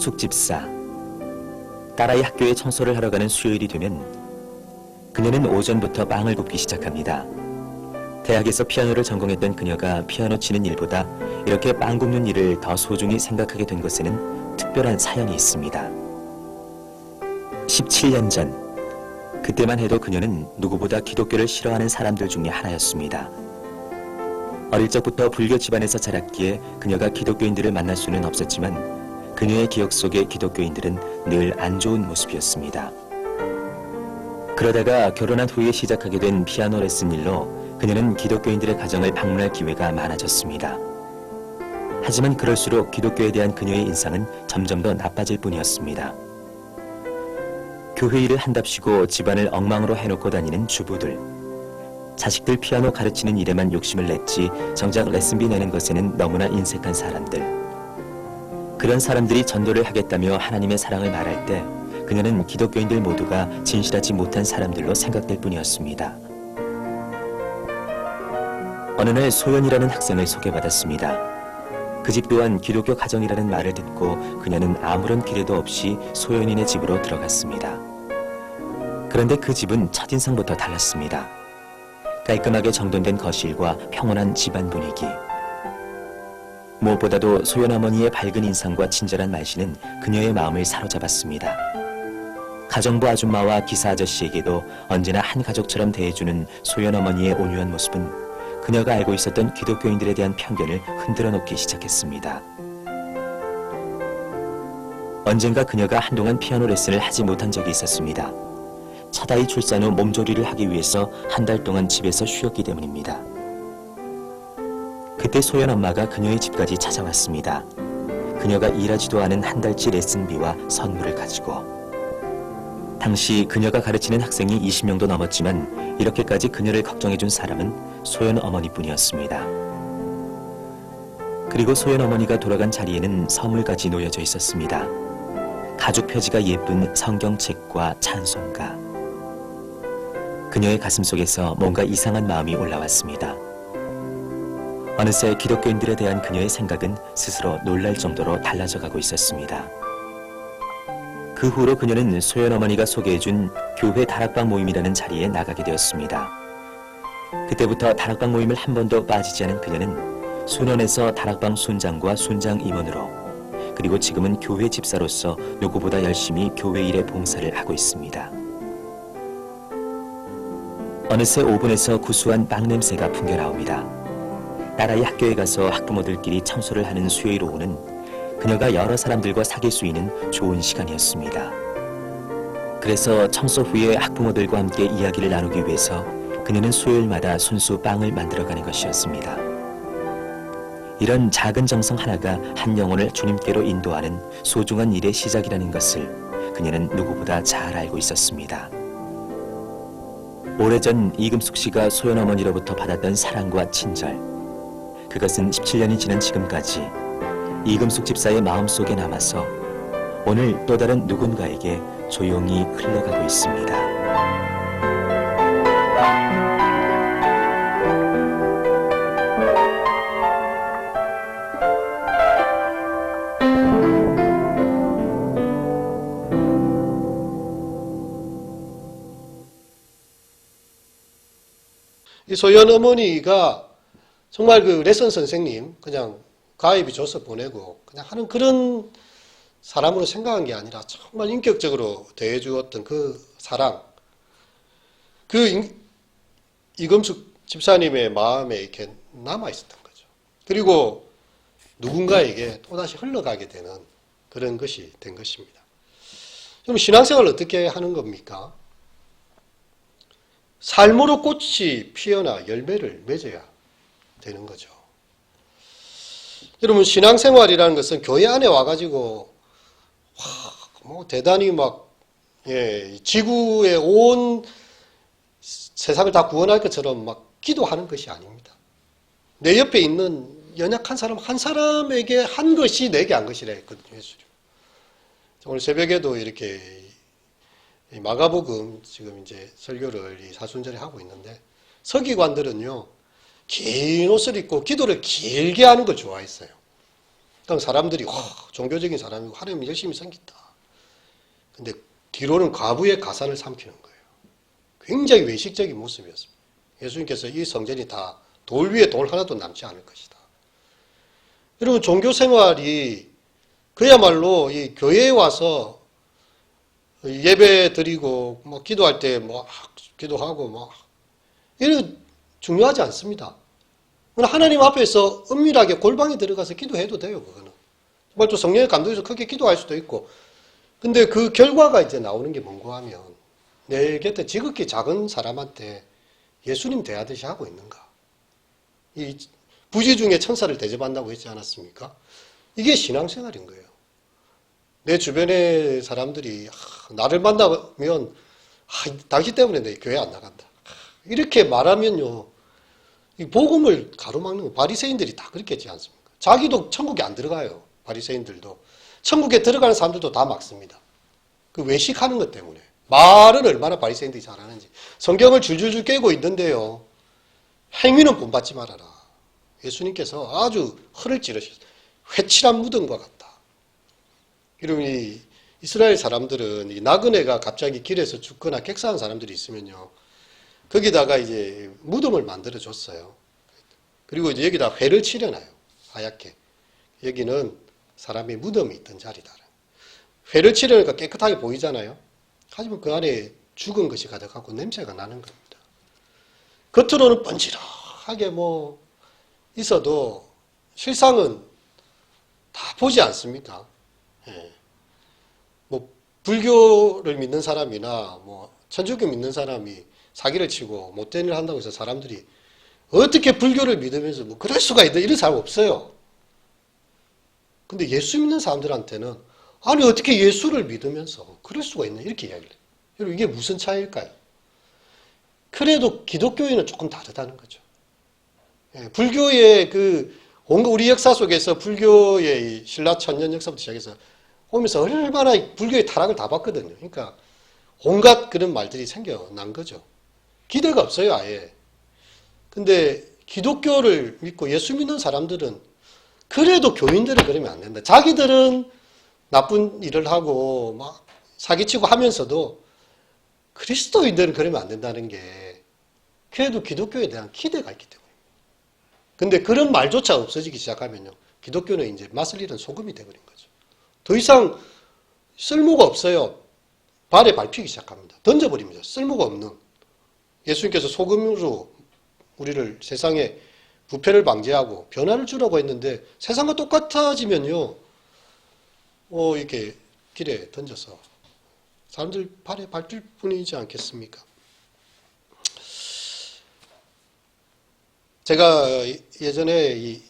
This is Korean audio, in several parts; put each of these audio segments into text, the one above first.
이금숙 집사. 딸아이 학교에 청소를 하러 가는 수요일이 되면 그녀는 오전부터 빵을 굽기 시작합니다. 대학에서 피아노를 전공했던 그녀가 피아노 치는 일보다 이렇게 빵 굽는 일을 더 소중히 생각하게 된 것에는 특별한 사연이 있습니다. 17년 전, 그때만 해도 그녀는 누구보다 기독교를 싫어하는 사람들 중에 하나였습니다. 어릴 적부터 불교 집안에서 자랐기에 그녀가 기독교인들을 만날 수는 없었지만 그녀의 기억 속의 기독교인들은 늘 안 좋은 모습이었습니다. 그러다가 결혼한 후에 시작하게 된 피아노 레슨 일로 그녀는 기독교인들의 가정을 방문할 기회가 많아졌습니다. 하지만 그럴수록 기독교에 대한 그녀의 인상은 점점 더 나빠질 뿐이었습니다. 교회 일을 한답시고 집안을 엉망으로 해놓고 다니는 주부들. 자식들 피아노 가르치는 일에만 욕심을 냈지 정작 레슨비 내는 것에는 너무나 인색한 사람들. 그런 사람들이 전도를 하겠다며 하나님의 사랑을 말할 때 그녀는 기독교인들 모두가 진실하지 못한 사람들로 생각될 뿐이었습니다. 어느 날 소연이라는 학생을 소개받았습니다. 그 집 또한 기독교 가정이라는 말을 듣고 그녀는 아무런 기대도 없이 소연이네 집으로 들어갔습니다. 그런데 그 집은 첫인상부터 달랐습니다. 깔끔하게 정돈된 거실과 평온한 집안 분위기. 무엇보다도 소연 어머니의 밝은 인상과 친절한 말씨는 그녀의 마음을 사로잡았습니다. 가정부 아줌마와 기사 아저씨에게도 언제나 한 가족처럼 대해주는 소연 어머니의 온유한 모습은 그녀가 알고 있었던 기독교인들에 대한 편견을 흔들어 놓기 시작했습니다. 언젠가 그녀가 한동안 피아노 레슨을 하지 못한 적이 있었습니다. 첫 아이 출산 후 몸조리를 하기 위해서 한 달 동안 집에서 쉬었기 때문입니다. 그때 소연 엄마가 그녀의 집까지 찾아왔습니다. 그녀가 일하지도 않은 한 달치 레슨비와 선물을 가지고. 당시 그녀가 가르치는 학생이 20명도 넘었지만 이렇게까지 그녀를 걱정해준 사람은 소연 어머니뿐이었습니다. 그리고 소연 어머니가 돌아간 자리에는 선물까지 놓여져 있었습니다. 가죽 표지가 예쁜 성경책과 찬송가. 그녀의 가슴 속에서 뭔가 이상한 마음이 올라왔습니다. 어느새 기독교인들에 대한 그녀의 생각은 스스로 놀랄 정도로 달라져 가고 있었습니다. 그 후로 그녀는 소연 어머니가 소개해준 교회 다락방 모임이라는 자리에 나가게 되었습니다. 그때부터 다락방 모임을 한 번도 빠지지 않은 그녀는 순원에서 다락방 순장과 순장 임원으로, 그리고 지금은 교회 집사로서 누구보다 열심히 교회 일에 봉사를 하고 있습니다. 어느새 오븐에서 구수한 빵 냄새가 풍겨나옵니다. 딸아이 학교에 가서 학부모들끼리 청소를 하는 수요일 오후는 그녀가 여러 사람들과 사귈 수 있는 좋은 시간이었습니다. 그래서 청소 후에 학부모들과 함께 이야기를 나누기 위해서 그녀는 수요일마다 손수 빵을 만들어가는 것이었습니다. 이런 작은 정성 하나가 한 영혼을 주님께로 인도하는 소중한 일의 시작이라는 것을 그녀는 누구보다 잘 알고 있었습니다. 오래전 이금숙 씨가 소연 어머니로부터 받았던 사랑과 친절, 그것은 17년이 지난 지금까지 이금숙 집사의 마음속에 남아서 오늘 또 다른 누군가에게 조용히 흘러가고 있습니다. 이 소연 어머니가 정말 그 레슨 선생님 그냥 가입이 줘서 보내고 그냥 하는 그런 사람으로 생각한 게 아니라 정말 인격적으로 대해주었던 그 사랑, 그 이금숙 집사님의 마음에 이렇게 남아있었던 거죠. 그리고 누군가에게 또다시 흘러가게 되는 그런 것이 된 것입니다. 그럼 신앙생활을 어떻게 하는 겁니까? 삶으로 꽃이 피어나 열매를 맺어야 되는 거죠. 여러분, 신앙생활이라는 것은 교회 안에 와가지고 뭐 대단히 지구의 온 세상을 다 구원할 것처럼 막 기도하는 것이 아닙니다. 내 옆에 있는 연약한 사람 한 사람에게 한 것이 내게 한 것이라 했거든요. 예수님. 오늘 새벽에도 이렇게 마가복음 지금 이제 설교를 이 사순절에 하고 있는데, 서기관들은요 긴 옷을 입고 기도를 길게 하는 걸 좋아했어요. 그럼 사람들이 종교적인 사람이고 하나님 열심히 섬긴다. 근데 뒤로는 과부의 가산을 삼키는 거예요. 굉장히 외식적인 모습이었습니다. 예수님께서 이 성전이 다 돌 위에 돌 하나도 남지 않을 것이다. 여러분, 종교 생활이 그야말로 이 교회에 와서 예배 드리고 뭐 기도할 때 뭐 기도하고 뭐 이런 중요하지 않습니다. 하나님 앞에서 은밀하게 골방에 들어가서 기도해도 돼요. 그거는 정말 또 성령의 감동에서 크게 기도할 수도 있고. 근데 그 결과가 이제 나오는 게 뭔가 하면 내 곁에 지극히 작은 사람한테 예수님 대하듯이 하고 있는가? 이 부지 중에 천사를 대접한다고 했지 않았습니까? 이게 신앙생활인 거예요. 내 주변의 사람들이 나를 만나면 당신 때문에 내 교회 안 나간다. 이렇게 말하면요, 이 복음을 가로막는 거 바리새인들이 다 그렇게 했지 않습니까? 자기도 천국에 안 들어가요. 바리새인들도 천국에 들어가는 사람들도 다 막습니다. 그 외식하는 것 때문에. 말은 얼마나 바리새인들이 잘하는지. 성경을 줄줄줄 깨고 있는데요, 행위는 본받지 말아라. 예수님께서 아주 허를 찌르셨어요. 회칠한 무덤과 같다. 이러면 이 이스라엘 사람들은 이 나그네가 갑자기 길에서 죽거나 객사한 사람들이 있으면요, 거기다가 이제 무덤을 만들어 줬어요. 그리고 이제 여기다 회를 칠해놔요. 하얗게. 여기는 사람의 무덤이 있던 자리다. 회를 칠해놓으니까 깨끗하게 보이잖아요. 하지만 그 안에 죽은 것이 가득하고 냄새가 나는 겁니다. 겉으로는 번지락하게 뭐 있어도 실상은 다 보지 않습니까? 예. 뭐 불교를 믿는 사람이나 뭐 천주교 믿는 사람이 사기를 치고 못된 일을 한다고 해서 사람들이 어떻게 불교를 믿으면서 뭐 그럴 수가 있다 이런 사람 없어요. 근데 예수 믿는 사람들한테는 아니 어떻게 예수를 믿으면서 그럴 수가 있나 이렇게 이야기를 해요. 여러분 이게 무슨 차이일까요? 그래도 기독교에는 조금 다르다는 거죠. 예, 불교의 우리 역사 속에서 불교의 신라 천년 역사부터 시작해서 오면서 얼마나 불교의 타락을 다 봤거든요. 그러니까 온갖 그런 말들이 생겨난 거죠. 기대가 없어요, 아예. 근데 기독교를 믿고 예수 믿는 사람들은 그래도 교인들은 그러면 안 된다. 자기들은 나쁜 일을 하고 막 사기치고 하면서도 그리스도인들은 그러면 안 된다는 게 그래도 기독교에 대한 기대가 있기 때문입니다. 근데 그런 말조차 없어지기 시작하면요, 기독교는 이제 맛을 잃은 소금이 되어버린 거죠. 더 이상 쓸모가 없어요. 발에 밟히기 시작합니다. 던져버립니다. 쓸모가 없는. 예수님께서 소금으로 우리를 세상에 부패를 방지하고 변화를 주라고 했는데 세상과 똑같아지면요, 이렇게 길에 던져서 사람들 발에 밟힐 뿐이지 않겠습니까? 제가 예전에 이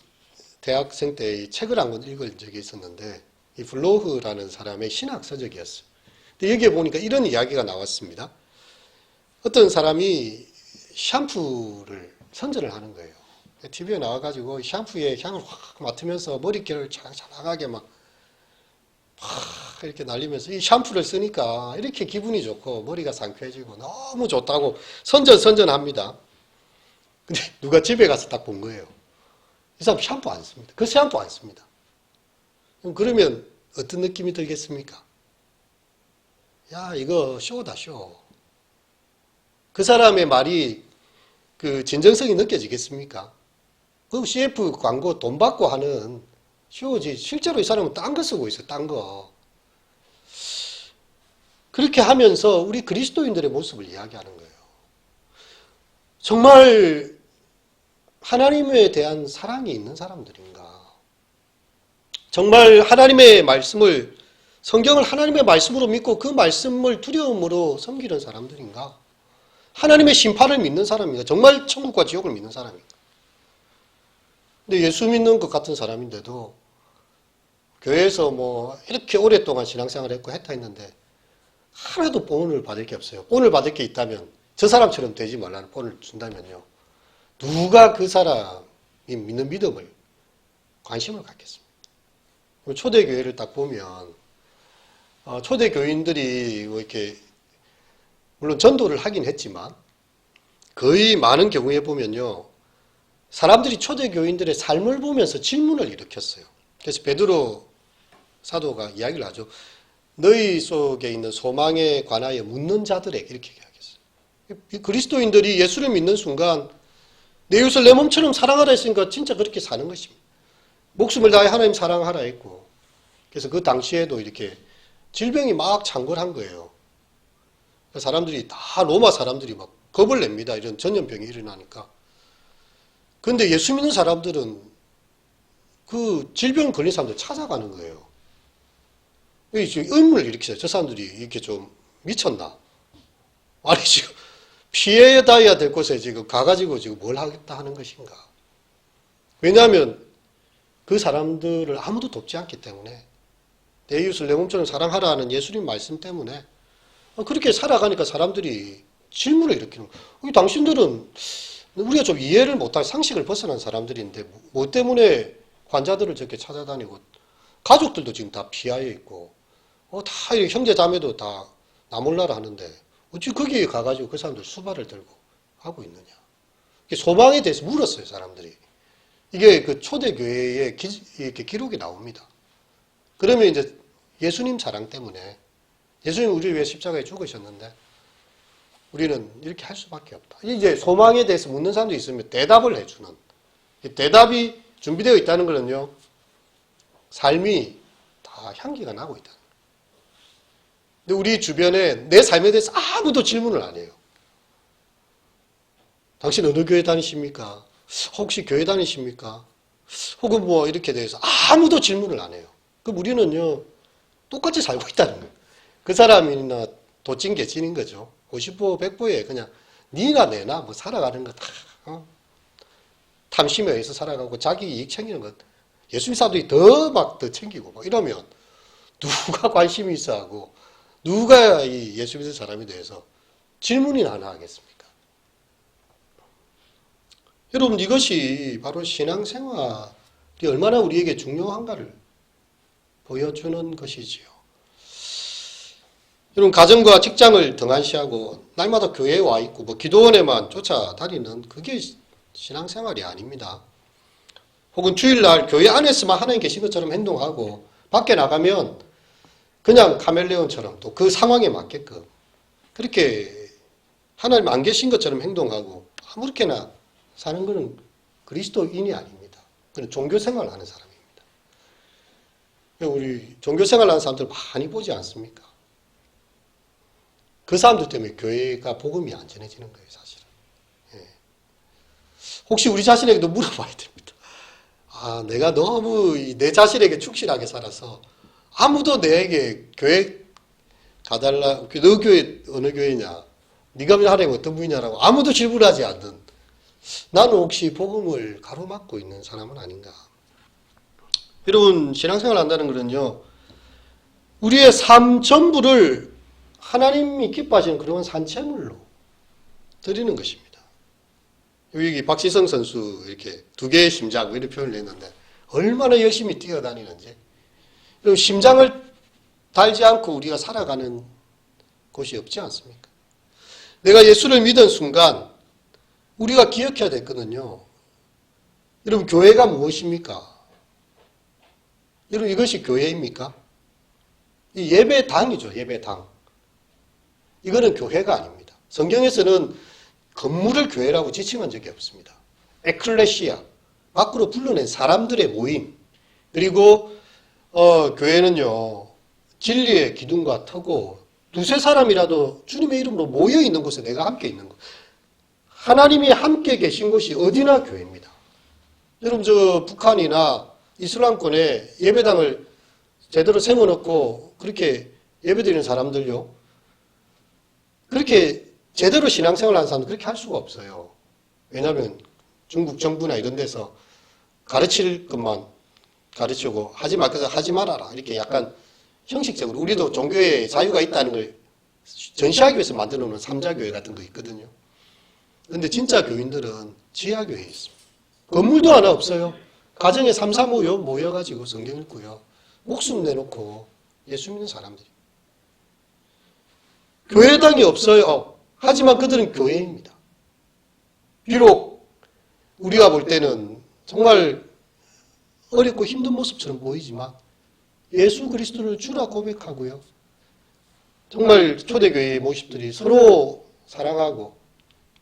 대학생 때 이 책을 한 권 읽은 적이 있었는데, 이 블로흐라는 사람의 신학 서적이었어요. 근데 여기에 보니까 이런 이야기가 나왔습니다. 어떤 사람이 샴푸를 선전을 하는 거예요. TV에 나와가지고 샴푸의 향을 확 맡으면서 머릿결을 자작하게 막 이렇게 날리면서 이 샴푸를 쓰니까 이렇게 기분이 좋고 머리가 상쾌해지고 너무 좋다고 선전합니다. 근데 누가 집에 가서 딱 본 거예요. 이 사람 샴푸 안 씁니다. 그 샴푸 안 씁니다. 그러면 어떤 느낌이 들겠습니까? 야, 이거 쇼다, 쇼. 그 사람의 말이 그 진정성이 느껴지겠습니까? 그 CF 광고 돈 받고 하는 쇼지. 실제로 이 사람은 딴 거 쓰고 있어요, 딴 거. 그렇게 하면서 우리 그리스도인들의 모습을 이야기하는 거예요. 정말 하나님에 대한 사랑이 있는 사람들인가? 정말 하나님의 말씀을, 성경을 하나님의 말씀으로 믿고 그 말씀을 두려움으로 섬기는 사람들인가? 하나님의 심판을 믿는 사람인가? 정말 천국과 지옥을 믿는 사람인가? 근데 예수 믿는 것 같은 사람인데도 교회에서 뭐 이렇게 오랫동안 신앙생활을 했는데 하나도 본을 받을 게 없어요. 본을 받을 게 있다면 저 사람처럼 되지 말라는 본을 준다면요, 누가 그 사람이 믿는 믿음을 관심을 갖겠습니까? 초대교회를 딱 보면 초대교인들이 뭐 이렇게 물론 전도를 하긴 했지만 거의 많은 경우에 보면요, 사람들이 초대교인들의 삶을 보면서 질문을 일으켰어요. 그래서 베드로 사도가 이야기를 하죠. 너희 속에 있는 소망에 관하여 묻는 자들에게 이렇게 이야기했어요. 그리스도인들이 예수를 믿는 순간 내 이웃을 내 몸처럼 사랑하라 했으니까 진짜 그렇게 사는 것입니다. 목숨을 다해 하나님 사랑하라 했고, 그래서 그 당시에도 이렇게 질병이 막 창궐한 거예요. 사람들이 다 로마 사람들이 막 겁을 냅니다. 이런 전염병이 일어나니까. 그런데 예수 믿는 사람들은 그 질병 걸린 사람들 찾아가는 거예요. 의문을 일으키세요. 저 사람들이 이렇게 좀 미쳤나? 아니 지금 피해다야 될 곳에 지금 가가지고 지금 뭘 하겠다 하는 것인가? 왜냐하면 그 사람들을 아무도 돕지 않기 때문에, 내 이웃을 내 몸처럼 사랑하라는 예수님 말씀 때문에 그렇게 살아가니까 사람들이 질문을 일으키는 거예요. 당신들은 우리가 좀 이해를 못할 상식을 벗어난 사람들인데 뭐 때문에 환자들을 저렇게 찾아다니고 가족들도 지금 다 피하에 있고 다 형제 자매도 다 나몰라라 하는데 어찌 거기에 가가지고 그 사람들 수발을 들고 하고 있느냐. 소망에 대해서 물었어요, 사람들이. 이게 그 초대교회에 이렇게 기록이 나옵니다. 그러면 이제 예수님 사랑 때문에, 예수님 우리를 위해 십자가에 죽으셨는데 우리는 이렇게 할 수밖에 없다. 이제 소망에 대해서 묻는 사람도 있으면 대답을 해주는, 대답이 준비되어 있다는 것은요, 삶이 다 향기가 나고 있다는 거예요. 근데 우리 주변에 내 삶에 대해서 아무도 질문을 안 해요. 당신 어느 교회 다니십니까? 혹시 교회 다니십니까? 혹은 뭐 이렇게 대해서 아무도 질문을 안 해요. 그럼 우리는요, 똑같이 살고 있다는 거예요. 그 사람이나 도찐개 지닌 거죠. 50보 100보에 그냥 니나 내나 뭐 살아가는 거 다 탐심에 의해서 살아가고 자기 이익 챙기는 것, 예수님 사도들이 더 챙기고 막 이러면 누가 관심이 있어 하고 누가 이 예수 믿는 사람에 대해서 질문이나 하나 하겠습니까? 여러분, 이것이 바로 신앙생활이 얼마나 우리에게 중요한가를 보여주는 것이지요. 여러분, 가정과 직장을 등한시하고 날마다 교회에 와 있고 뭐 기도원에만 쫓아다니는 그게 신앙생활이 아닙니다. 혹은 주일날 교회 안에서만 하나님 계신 것처럼 행동하고 밖에 나가면 그냥 카멜레온처럼 또 그 상황에 맞게끔 그렇게 하나님 안 계신 것처럼 행동하고 아무렇게나 사는 것은 그리스도인이 아닙니다. 그는 종교생활을 하는 사람입니다. 우리 종교생활을 하는 사람들 많이 보지 않습니까? 그 사람들 때문에 교회가 복음이 안 전해지는 거예요, 사실은. 예. 혹시 우리 자신에게도 물어봐야 됩니다. 아, 내가 너무 내 자신에게 충실하게 살아서 아무도 내게 교회 가달라, 너 교회 어느 교회냐, 네가 하나님 어떤 분이냐라고 아무도 질문하지 않는, 나는 혹시 복음을 가로막고 있는 사람은 아닌가? 여러분, 신앙생활 한다는 것은요, 우리의 삶 전부를 하나님이 기뻐하시는 그런 산채물로 드리는 것입니다. 여기 박지성 선수 이렇게 2개의 심장 이렇게 표현을 했는데 얼마나 열심히 뛰어다니는지. 여러분, 심장을 달지 않고 우리가 살아가는 곳이 없지 않습니까? 내가 예수를 믿은 순간 우리가 기억해야 될 거는요, 여러분, 교회가 무엇입니까? 여러분, 이것이 교회입니까? 이 예배당이죠, 예배당. 이거는 교회가 아닙니다. 성경에서는 건물을 교회라고 지칭한 적이 없습니다. 에클레시아, 밖으로 불러낸 사람들의 모임. 그리고 교회는요, 진리의 기둥과 터고 두세 사람이라도 주님의 이름으로 모여 있는 곳에 내가 함께 있는 것. 하나님이 함께 계신 곳이 어디나 교회입니다. 여러분, 저 북한이나 이슬람권에 예배당을 제대로 세워놓고 그렇게 예배드리는 사람들요, 그렇게 제대로 신앙생활 하는 사람은 그렇게 할 수가 없어요. 왜냐하면 중국 정부나 이런 데서 가르칠 것만 가르치고 하지 말 것을 하지 말아라, 이렇게 약간 형식적으로, 우리도 종교에 자유가 있다는 걸 전시하기 위해서 만들어 놓은 삼자교회 같은 거 있거든요. 그런데 진짜 교인들은 지하교회에 있습니다. 건물도 하나 없어요. 가정에 3, 4, 5 모여가지고 성경 읽고요, 목숨 내놓고 예수 믿는 사람들이. 교회당이 없어요. 하지만 그들은 교회입니다. 비록 우리가 볼 때는 정말 어렵고 힘든 모습처럼 보이지만 예수 그리스도를 주라 고백하고요. 정말 초대교회의 모습들이 서로 사랑하고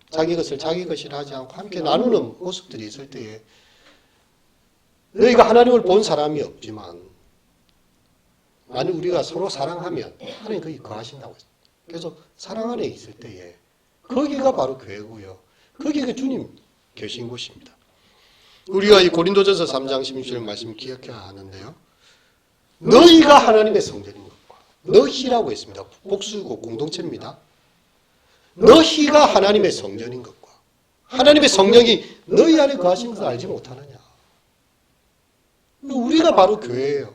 자기 것을 자기 것이라 하지 않고 함께 나누는 모습들이 있을 때에 너희가 하나님을 본 사람이 없지만 만약 우리가 서로 사랑하면 하나님 거기 거하신다고 했어요. 그래서 사랑 안에 있을 때에 거기가 바로 교회고요. 거기가 주님 계신 곳입니다. 우리가 이 고린도전서 3장 16절 말씀 기억해야 하는데요. 너희가 하나님의 성전인 것과 너희라고 했습니다. 복수고 공동체입니다. 너희가 하나님의 성전인 것과 하나님의 성령이 너희 안에 거하시는 것을 알지 못하느냐. 우리가 바로 교회예요.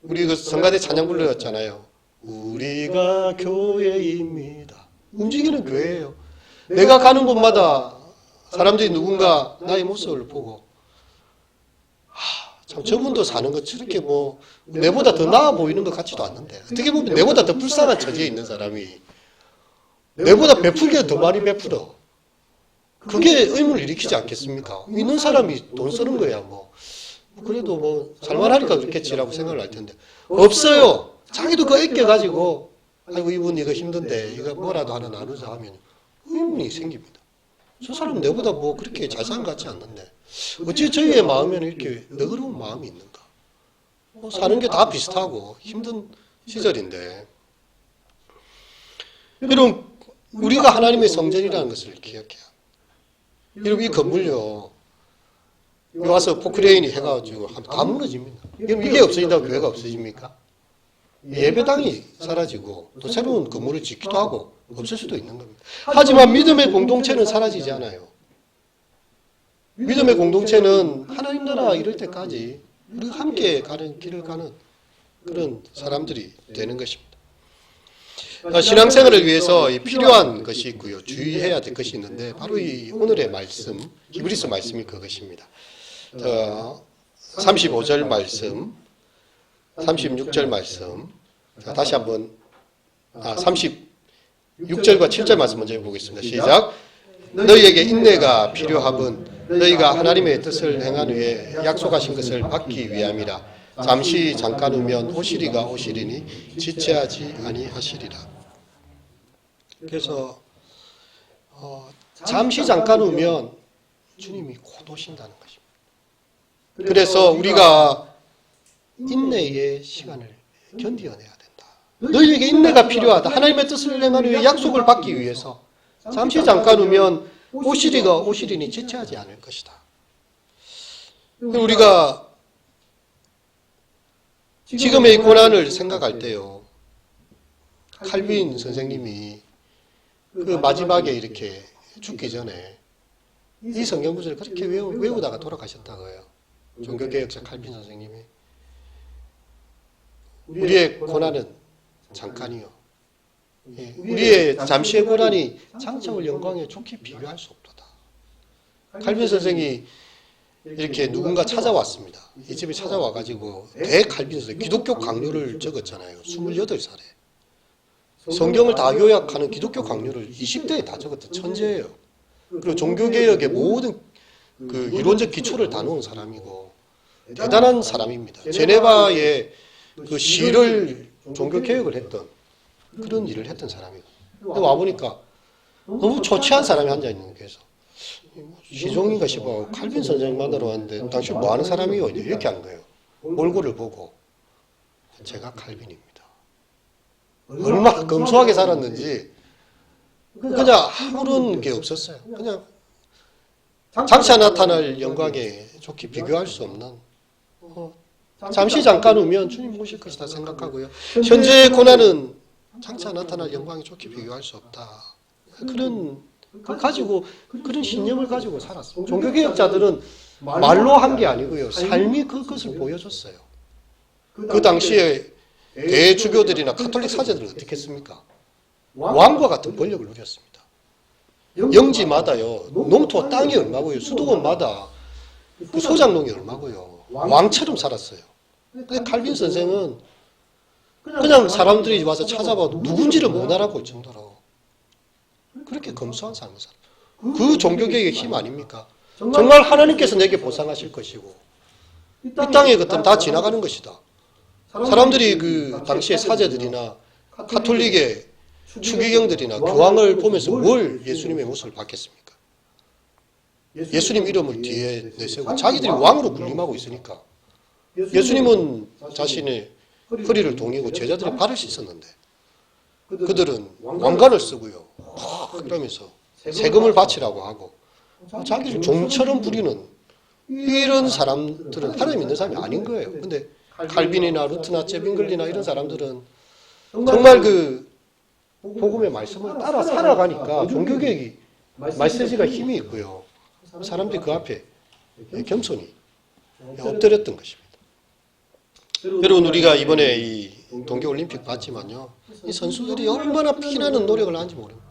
우리 그 성가대 찬양 불렀잖아요. 우리가 교회입니다. 움직이는 교회예요. 내가 가는 곳마다 사람들이 누군가 나의 모습을 보고 참 저분도 사는 것 저렇게 뭐 내보다 더 나아 보이는 것 같지도 않는데 어떻게 보면 내보다 더 불쌍한 처지에 있는 사람이 내보다 베풀기가 더 많이 베풀어. 그게 의문을 일으키지 않겠습니까? 있는 사람이 돈 쓰는 거야 뭐. 그래도 뭐 살만하니까 그렇겠지라고 생각을 할 텐데 없어요. 자기도 그거 아껴가지고 아이고 이분 이거 힘든데 이거 뭐라도 하나 나누자 하면 의문이 생깁니다. 저 사람은 내보다 뭐 그렇게 잘 사는 것 같지 않는데 어찌 저희의 마음에는 이렇게 너그러운 마음이 있는가. 뭐 사는 게 다 비슷하고 힘든 시절인데 여러분 우리가 하나님의 성전이라는 것을 기억해요. 여러분 이 건물요 여기 와서 포크레인이 해가지고 다 무너집니다. 그럼 이게 없어진다고 교회가 없어집니까? 예배당이 사라지고 또 새로운 건물을 짓기도 하고 없을 수도 있는 겁니다. 하지만 믿음의 공동체는 사라지지 않아요. 믿음의 공동체는 하나님 나라 이럴 때까지 우리가 함께 가는 길을 가는 그런 사람들이 되는 것입니다. 신앙생활을 위해서 필요한 것이 있고요. 주의해야 될 것이 있는데 바로 이 오늘의 말씀, 히브리서 말씀이 그것입니다. 35절 말씀, 36절 말씀, 다시 한번 36절과 7절 말씀 먼저 해보겠습니다. 시작. 너희에게 인내가 필요함은 너희가 하나님의 뜻을 행한 후에 약속하신 것을 받기 위함이라. 잠시 잠깐 후면 오시리가 오시리니 지체하지 아니하시리라. 그래서 잠시 잠깐 후면 주님이 곧 오신다는 것입니다. 그래서 우리가 인내의 시간을 견디어내야 된다. 너희에게 인내가 필요하다. 하나님의 뜻을 행한 후에 약속을 받기 위해서 잠시 잠깐 후면 오시리가 오시리니 지체하지 않을 것이다. 우리가 지금의 고난을 생각할 때요. 칼빈 선생님이 그 마지막에 이렇게 죽기 전에 이 성경 구절을 그렇게 외우다가 돌아가셨다고요. 종교개혁자 칼빈 선생님이. 우리의 고난은 잠깐이요. 예, 우리의 잠시의 고난이 장차올 영광에 좋게 비교할 수 없도다. 칼빈 선생이 이렇게 누군가 찾아왔습니다. 이 집에 찾아와가지고 대칼빈 선생, 기독교 강요를 적었잖아요. 28살에. 성경을 다 요약하는 기독교 강요를 20대에 다 적었던 천재예요. 그리고 종교개혁의 모든 그 이론적 기초를 다 놓은 사람이고 대단한 사람입니다. 제네바의 그 시를 종교개혁을 했던 그런 일을 했던 사람이고. 근데 와보니까 너무 초췌한 사람이 앉아있는 거에서 시종인가 싶어 칼빈 선생님 만나러 왔는데 당신 뭐 하는 사람이요? 이렇게 하는 거예요. 얼굴을 보고 제가 칼빈입니다. 얼마나 검소하게 살았는지 그냥 아무런 게 없었어요. 그냥 장차 나타날 영광에 좋게 비교할 수 없는 잠시 잠깐 오면 주님 오실 것이다 생각하고요. 현재의 고난은 장차 나타날 영광에 좋게 비교할 수 없다. 그런 신념을 가지고 살았어요. 종교개혁자들은 말로 한 게 아니고요. 삶이 그것을 보여줬어요. 그 당시에 대주교들이나 카톨릭 사제들은 어떻게 했습니까? 왕과 같은 권력을 누렸습니다. 영지마다요. 농토 땅이 얼마고요. 수도원마다 그 소장농이 얼마고요. 왕처럼 살았어요. 근데 칼빈 선생은 그냥 사람들이 와서 찾아봐도 누군지를 못 알아볼 정도로 그렇게 검소한 삶을 살아요. 그 종교개혁의 힘 아닙니까? 정말 하나님께서 내게 보상하실 것이고 이 땅의 것들은 다 지나가는 것이다. 사람들이 그 당시의 사제들이나 가톨릭의 추기경들이나 교황을 보면서 뭘 예수님의 모습을 받겠습니까? 예수님 이름을 뒤에 내세우고 자기들이 왕으로 군림하고 있으니까 예수님은 자신의 허리를 동이고 제자들의 발을 씻었는데 그들은 왕관을 쓰고요. 그러면서 세금을 바치라고 하고 자기를 종처럼 부리는 이런 사람들은 하나님 믿는 사람이 아닌 거예요. 근데 칼빈이나 루트나 제빙글리나 이런 사람들은 정말 그 복음의 말씀을 따라 살아가니까 종교개혁이 메시지가 힘이 있고요. 사람들이 그 앞에 겸손히 엎드렸던 것입니다. 여러분 우리가 이번에 이 동계올림픽 봤지만요. 이 선수들이 얼마나 피나는 노력을 하는지 모릅니다.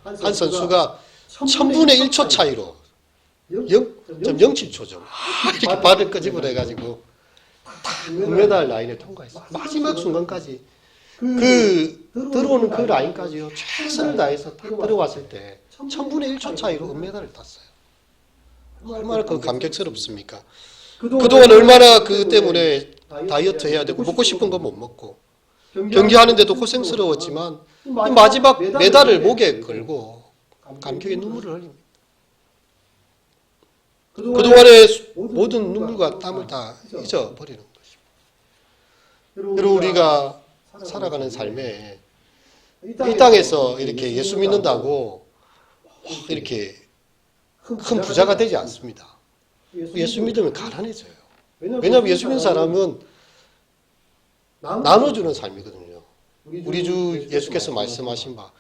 한 선수가 1000분의 1초 차이로 0.07초죠. 이렇게 발을 끄집어내가지고 금메달 라인에 통과했어요. 마지막 순간까지 그 들어오는 그 라인까지요. 최선을 다해서 딱 들어왔을 때 1000분의 1초 차이로 은메달을 땄어요. 얼마나 그 감격스럽습니까? 그동안 얼마나 그 때문에 다이어트 해야 되고 먹고 싶은 거 못 먹고 경기하는데도 고생스러웠지만 마지막 메달을 목에 걸고 감격의 눈물을 흘립니다. 그동안의 모든 눈물과 땀을 다 잊어버리는 것입니다. 여러분 우리가 살아가는 삶에 이 땅에서 이렇게 예수 믿는다고 이렇게 큰 부자가 되지 않습니다. 예수 믿으면 가난해져요. 왜냐하면 예수 믿는 사람은 나눠주는 삶이거든요. 우리 주 예수께서 말씀하신 바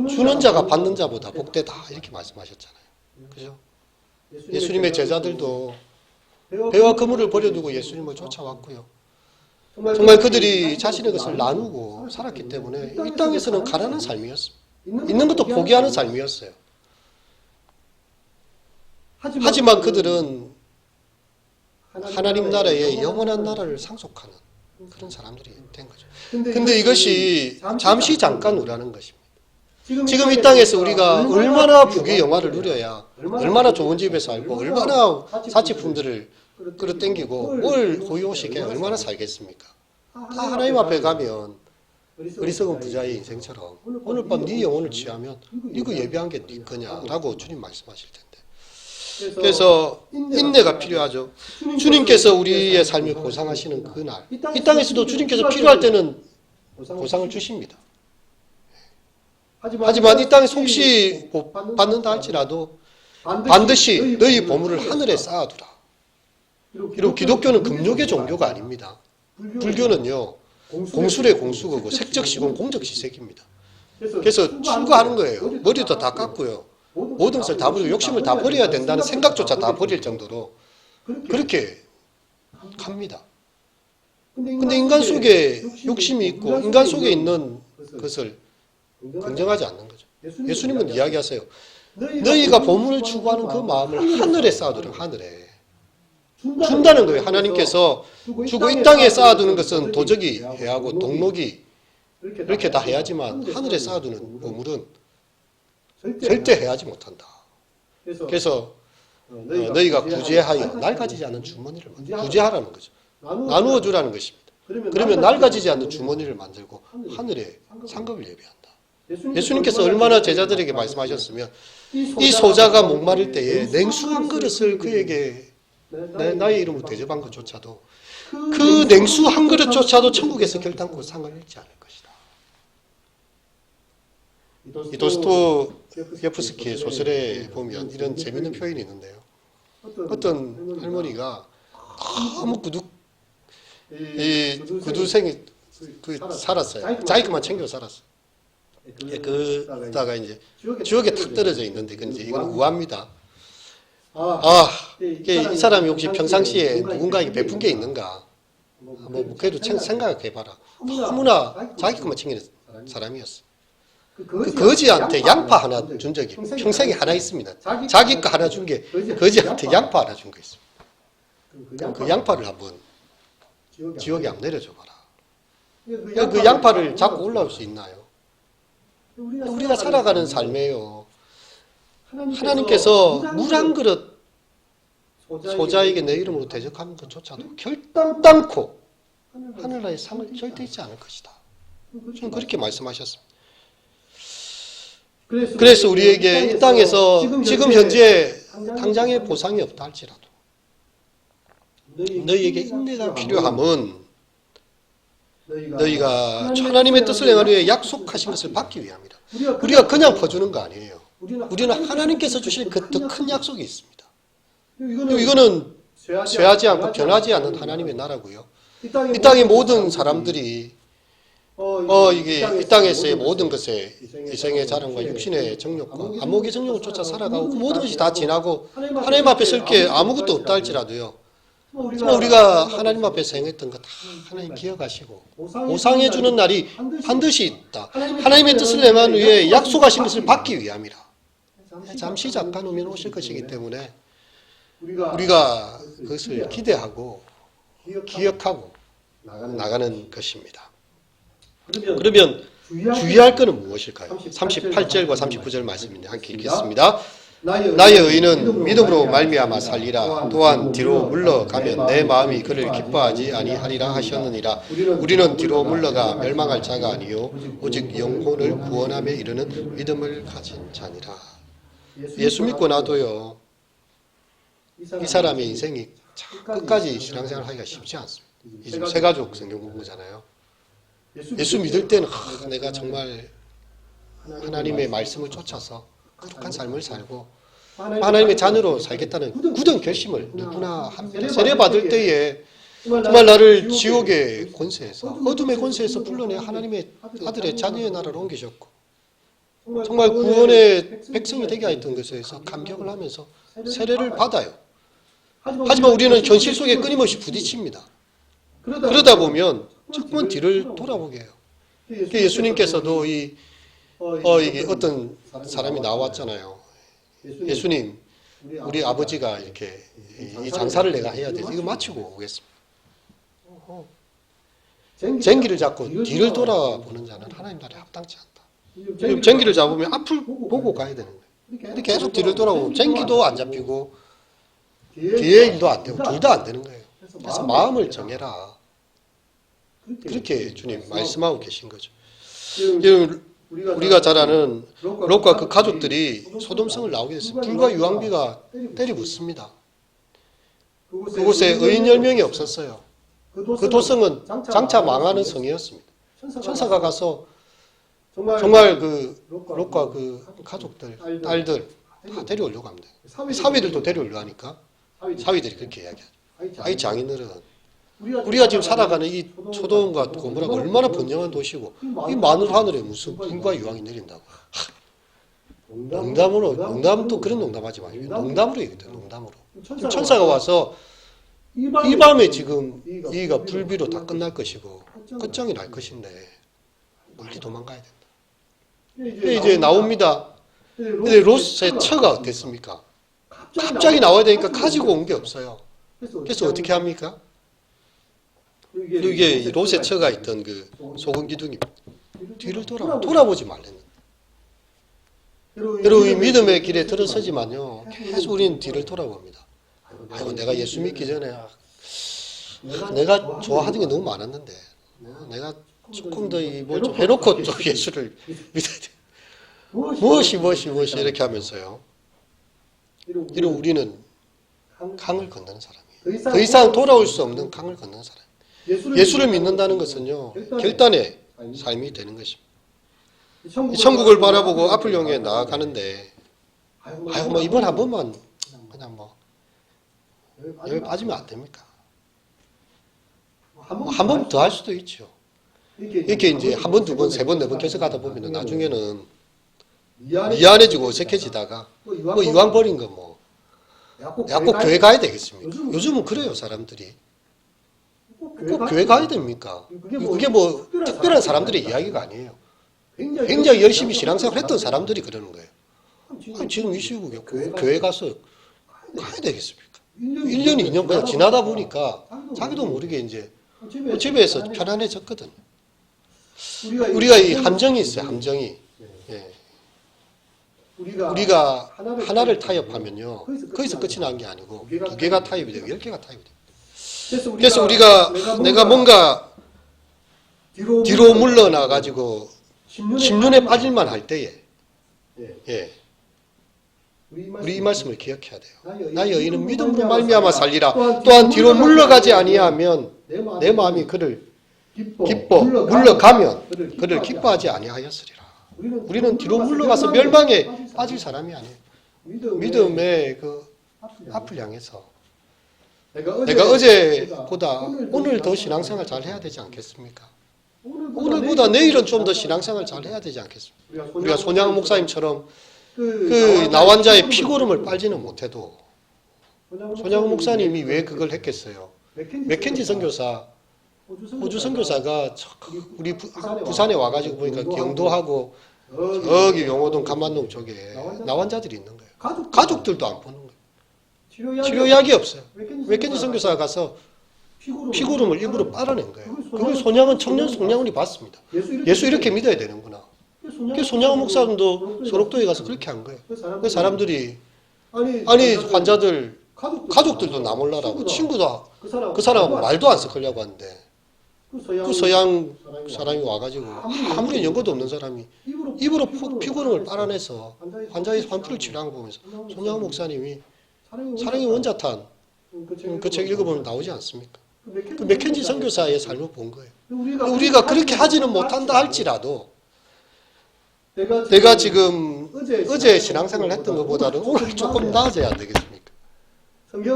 주는 자가 받는 자보다 복되다 이렇게 말씀하셨잖아요. 그죠? 예수님의 제자들도 배와 그물을 버려두고 예수님을 쫓아왔고요. 정말 그들이 자신의 것을 나누고 살았기 때문에 이 땅에서는 가난한 삶이었습니다. 있는 것도 포기하는 삶이었어요. 하지만 그들은 하나님 나라의 영원한 나라를 상속하는 그런 사람들이 된 거죠. 근데 이것이 잠시 잠깐 우라는 것입니다. 지금 이 땅에서 우리가 얼마나 부귀 영화를 누려야 얼마나 좋은 집에 살고 얼마나 사치품들을 끌어당기고 뭘 호요시켜야 얼마나 살겠습니까? 다 하나님 앞에 가면 어리석은 부자의 인생처럼 오늘 밤 네 영혼을 취하면 이거 예배한 게 네 거냐라고 주님 말씀하실 텐데. 그래서 인내가 필요하죠. 주님께서 우리의 삶을 보상하시는 그날 이 땅에서도 주님께서 필요할 때는 보상을 주십니다. 하지만 이 땅에서 혹시 못 받는다 할지라도 반드시 너희 보물을 하늘에 쌓아두라. 그리고 기독교는 금욕의 종교가 아닙니다. 불교는요 공술의 공수거고 색적시공 공적시색입니다. 그래서 출가하는 거예요. 머리도 다 깎고요. 모든 것을 다 버리고 욕심을 다 버려야 된다는 생각조차 다 버릴 정도로 그렇게 갑니다. 근데 인간 속에 욕심이 있고 인간 속에 있는 것을 긍정하지 않는 거죠. 예수님은 이야기하세요. 너희가 보물을 추구하는 그 마음을 하늘에 쌓아두라. 하늘에. 준다는 거예요. 하나님께서 주고 이 땅에 쌓아두는 것은 도적이 해하고 동록이 이렇게 다 해야지만 하늘에 쌓아두는 보물은 절대 해하지 못한다. 그래서 너희가 구제하여 낡아지지 않는 주머니를 만들어. 구제하라는 거죠. 나누어 주라는 것입니다. 그러면 낡아지지 않는 주머니를 만들고 하늘에 상급을 예배한다. 예수님께서 얼마나 제자들에게 말씀하셨으면 이 소자가 목마를 때에 냉수 한 그릇을 그에게 나의 이름으로 대접한 것조차도 그 냉수 한 그릇조차도 천국에서 결단코 상을 잃지 않을 것이다. 이 도스토옙스키의 소설에 보면 이런 재미있는 표현이 있는데요. 어떤 할머니가 너무 구두생이 살았어요. 자기 것만 챙겨 살았어요. 그다가 이제 지옥에 탁 떨어져 있는데 이건 우화입니다. 이 사람이 혹시 평상시에 누군가에게 베푼 게 있는가? 뭐 그래도 생각해봐라. 너무나 자기 것만 챙기는 사람이었어. 그 거지한테 양파 하나 준 적이 평생에 하나 있습니다. 자기 거 하나 준 게 거지한테 양파 하나 준 거 있습니다. 그 양파를 한번 지옥에 한번 내려줘봐라. 그 양파를 잡고 올라올 수 있나요? 우리가 살아가는 삶에요. 하나님께서 물 한 그릇 소자에게 내 이름으로 대적하는 것조차도 결단코 하늘나라의 상을 절대 잊지 않을 것이다. 저는 그렇게 말씀하셨습니다. 그래서 우리에게 이 땅에서 지금 현재 당장의 보상이 없다 할지라도 너희에게 인내가 필요함은 너희가 하나님의 뜻을 행하기 위해 약속하신 것을 받기 위함이다. 우리가 그냥 퍼주는 거 아니에요. 우리는 하나님께서 주실 그 더 큰 약속이 있습니다. 이거는 쇠하지 않고 변하지 않는 하나님의 나라고요. 이 땅의 모든 사람들이 이게 이 땅에서의 모든 것에 이생의 자랑과 육신의 정욕과 안목의 정욕을 쫓아 살아가고 그 모든 것이 다 지나고 하나님 앞에 설 게 아무것도 없다 할지라도요. 우리가 하나님 앞에서 행했던 거 다 하나님 기억하시고 보상해 주는 날이 반드시 있다. 하나님의 뜻을 행한 위해 약속하신 것을 받기 위함이라. 잠시 잠깐 오면 오실 것이기 때문에 우리가 그것을 기대하고 기억하고 나가는 것입니다. 그러면 주의할 것은 무엇일까요? 38절과 39절 말씀입니다. 함께 읽겠습니다. 나의 의인은 믿음으로 말미암아 살리라. 또한 뒤로 물러가면 내 마음이 그를 기뻐하지 아니하리라 하셨느니라. 우리는 뒤로 물러가 멸망할 자가 아니요 오직 영혼을 구원하며 이르는 믿음을 가진 자니라. 예수 믿고 나도요, 이 사람의 인생이 끝까지 신앙생활 하기가 쉽지 않습니다. 이 지금 세가족 성경 공부잖아요. 예수 믿을 때는 내가 정말 하나님의 말씀을 쫓아서 거룩한 삶을 살고 하나님의 자녀로 살겠다는 굳은 결심을 누구나 합니다. 세례받을 때에 정말 나를 지옥의 권세에서 어둠의 권세에서 불러내 하나님의 아들의 자녀의 나라로 옮기셨고 정말 구원의 백성이 되게 하였던 것에 대해서 감격을 하면서 세례를 받아요. 하지만 우리는 현실 속에 끊임없이 부딪힙니다. 그러다 보면 자꾸만 뒤를 돌아보게 해요. 예수님께서도 이게 어떤 사람이 나왔잖아요. 예수님, 우리 아버지가 이렇게 이 장사를 내가 해야 돼서 이거 마치고 오겠습니다. 쟁기를 잡고 뒤를 돌아보는 자는 하나님 나라에 합당치 않다. 지금 쟁기를 잡으면 앞을 보고 가야 되는 거예요. 근데 계속 뒤를 돌아보고 쟁기도 안 잡히고 뒤에 일도 안 되고 둘 다 안 되는 거예요. 그래서 마음을 정해라. 그렇게 주님 말씀하고 계신 거죠. 우리가 잘 아는 롯과 그 가족들이 소돔성을 나오게 됐어요. 불과 유황비가 때려붙습니다. 그곳에 의인 10명이 없었어요. 그 도성은 장차 망하는 성이었습니다. 천사가 가서 정말 그 롯과 그 가족들, 딸들 다 데려오려고 합니다. 사위들도 데려오려고 하니까 사위들이 그렇게 이야기하죠. 아이 장인들은 우리가 지금 살아가는 이 소돔과 고모라가 얼마나 번영한 도시고 이 마늘 하늘에 무슨 불과 유황이 내린다고. 농담도 그런 농담하지 마요. 농담으로 얘기해요. 농담으로. 천사가 와서 이 밤에 지금 이가 불비로 다 끝날 것이고 끝장이 날 것인데 빨리 도망가야 된다. 이제 나옵니다. 근데 롯의 처가 어땠습니까? 갑자기 나와야 되니까 가지고 온 게 없어요. 그래서 어떻게 합니까? 이게 롯의 처가 있던 그 소금 기둥이 뒤를 돌아보지 말랬는데. 여러분 이 믿음의 길에 들어서지만요 계속 우리는 뒤를 돌아봅니다. 아이고 내가 예수 믿기 전에 내가 좋아하는 게 너무 많았는데 내가 조금 더 뭐 좀 해놓고 또 예수를 믿어야 돼. 무엇이 이렇게 하면서요. 이런 우리는 강을 건너는 사람이에요. 더 이상 돌아올 수 없는 강을 건너는 사람. 예수를 믿는다는 것은요 결단의 삶이 되는 것입니다. 천국을 바라보고 앞을 향해 나아가는데 아이고 뭐 이번 한 번만 그냥 뭐 여기 빠지면 안 됩니까? 한 번 더 할 수도 있죠. 이렇게 이제 한 번, 두 번, 세 번, 네 번 계속 하다 보면 나중에는 미안해지고 어색해지다가 뭐 이왕 버린 거 뭐 내가 꼭 교회 가야 되겠습니까? 요즘은 그래요 사람들이. 꼭 교회 가야 됩니까? 그게 뭐 특별한 사람들의 이야기가 아니에요. 굉장히 열심히 신앙생활 했던 사람들이 그러는 거예요. 아니, 지금 이 시국에 교회 가서 가야 되겠습니까? 1년, 2년 그냥 지나다 보니까 자기도 모르게 이제 집에서 편안해졌거든요. 우리가 이 함정이 있어요, 함정이. 예. 우리가 하나를 타협하면요. 거기서 끝이 나는 게 아니고 두 개가 타협이 되고 10개가 타협이 돼요. 그래서 우리가 내가 뭔가 뒤로 물러나 가지고 심륜에 빠질만 할 때에 예. 우리 이 말씀을 기억해야 돼요. 나의 의인은 믿음으로 말미암아 살리라. 또한 뒤로 물러가지 아니하면 내 마음이 그를 기뻐 물러가면 그를 기뻐하지 아니하였으리라. 우리는 뒤로 물러가서 멸망에 빠질 사람이 아니에요. 믿음의 그 앞을 향해서 내가 어제보다 오늘 더 신앙생활 잘 해야 되지 않겠습니까? 오늘보다 내일은 좀 더 신앙생활 잘 해야 되지 않겠습니까? 우리가 손양호 목사님처럼 그 나환자의 피고름을 빨지는 못해도 손양호 목사님이 왜 그걸 했겠어요? 맥켄지 선교사, 호주 선교사가 우리 부산에 와가지고 보니까 경도하고 저기 용호동 간만동 쪽에 나환자들이 있는 거예요. 가족들도 안 보는 거예요. 치료약이 없어요. 맥켄지 선교사가 가서 피고름을 일부러 빨아낸 거예요. 그걸 손양은 청년 송양훈이 봤습니다. 예수 이렇게 믿어야 되는구나. 그 손양훈 목사님도 소록도에 가서 그렇게 한 거예요. 그 사람들이 아니 환자들 가족들도 나 몰라라고 친구도 그 사람하고 말도 안 섞으려고 하는데 그 서양 사람이 와가지고 아무리 연고도 없는 사람이 입으로 피고름을 빨아내서 환자의 환풀을 치료한 거 보면서 손양훈 목사님이 사랑의 원자탄 그 책 읽어보면 나오지 않습니까? 그 맥켄지 선교사의 삶을 본 거예요. 우리가 그렇게 하지는 못한다 할지라도 내가 지금 어제 신앙생활 했던 것보다는 오늘 조금 나아져야 안 되겠습니까?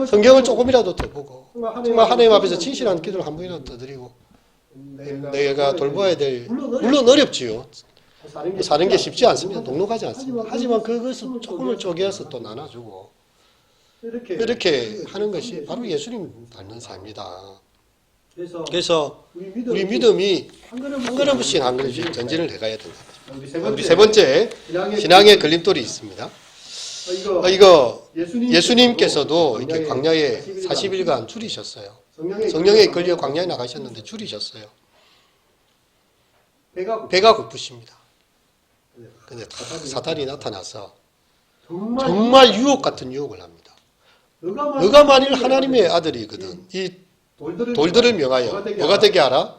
성경을 조금이라도 더 보고 정말 하나님 앞에서 진실한 기도를 한 번이라도 더 드리고 내가 돌봐야 될 물론 어렵지요. 사는 게 쉽지 않습니다. 녹록하지 않습니다. 하지만 그것을 조금을 쪼개서 또 나눠주고 이렇게 하는 것이 바로 예수님 닮는 삶이다. 그래서 우리 믿음이 한 걸음씩 한 걸음씩 전진을 해가야 된다. 우리 세 번째 신앙의 걸림돌이 있습니다. 이거 예수님께서도 이렇게 광야에 40일간 줄이셨어요. 성령에 걸려 광야에 나가셨는데 줄이셨어요. 배가 고프십니다. 근데 사탄이 나타나서 정말 유혹 같은 유혹을 합니다. 너가 만일 하나님의 아들이거든 이 돌들을 명하여 뭐가 되게 하라?